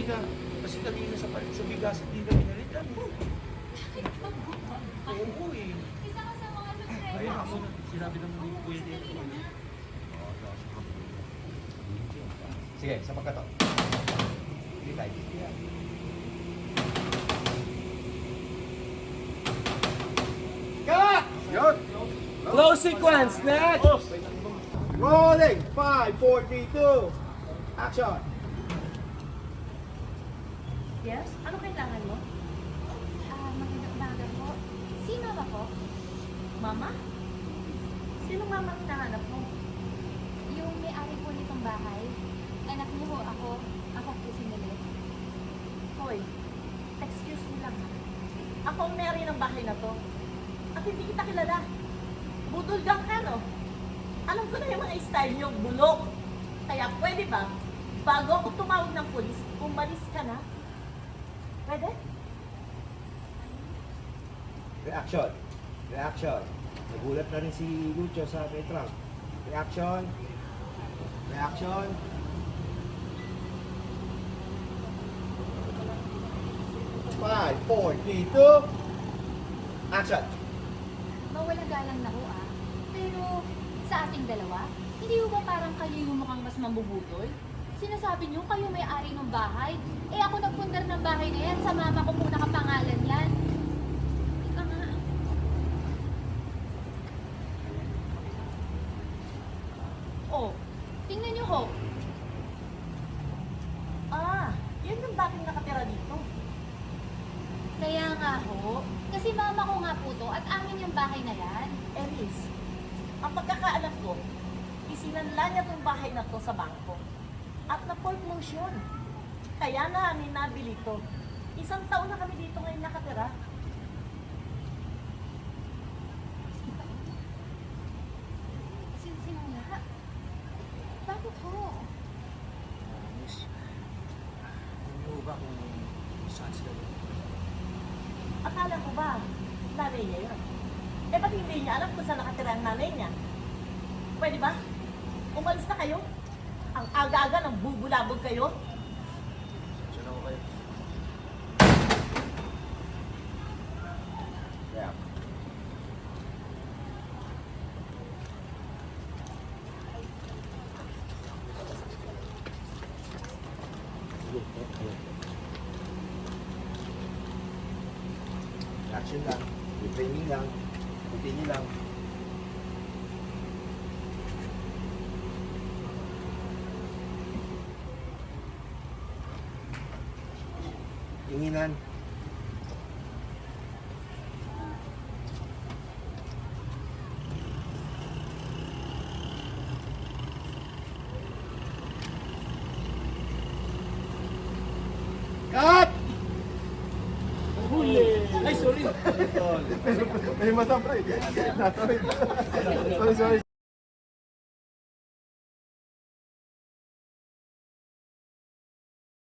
ka. Kasi kanina sa bigas, hindi na pinalitan. Oo eh. Isa ka sa mga lutre. Ayun ako, sinabi ng mga kuya dito. Sige, sa pagkato. Hindi tayo. Cut! Yun! Close sequence, next! Rolling! 5, 4, 3, 2. Action! Yes? Ano kailangan mo? Magandang umaga po. Sino ba po? Mama? Sinong mama ang hinahanap mo? Yung may-ari po nitong bahay. Anak niyo ho, ako po si Mili. Hoy, excuse me lang ha. Ako ang may-ari ng bahay na to. At hindi kita kilala. Budol gang ka, no? Alam ko na yung mga style niyo, bulok. Kaya pwede ba, bago ako tumawag ng pulis, umalis ka na? Pwede? Reaction! Reaction! Nagulat na rin si Lucho sa Petrang. Reaction! Reaction! Five, 4, 3, 2. Action! Mawala galang na ho Pero sa ating dalawa, hindi ho ba parang kayo yung mukhang mas mambubutol? Sinasabi niyo kayo may-ari ng bahay. Eh ako nagpundar ng bahay na yan. Sa mama ko po nakapangalan yan. Ika nga. Oh, Tingnan niyo ho. yun yung bakit nakatira dito. Kaya nga ho. Kasi mama ko nga po to at amin yung bahay na yan. Elis, ang pagkakaalam ko, isinanla niya tong bahay na to sa bangko. At na-foreclosure. Kaya namin nabili to. 1 taon na kami dito ngayon nakatira. Sinsinula. Bakit ho? Miss, ano ba kung saan sila yun? Akala ko ba, nanay niya yun? Eh, ba't hindi niya alam kung saan nakatira ang nanay niya? Pwede ba? Umalis na kayo? Ang aga-aga ng bubulabog kayo? Saan ako kayo? Yeah. Action lang. Reframing lang. Continue lang. Tinginan. Cut! Ay, sorry! May mata pa eh. Sorry, sorry.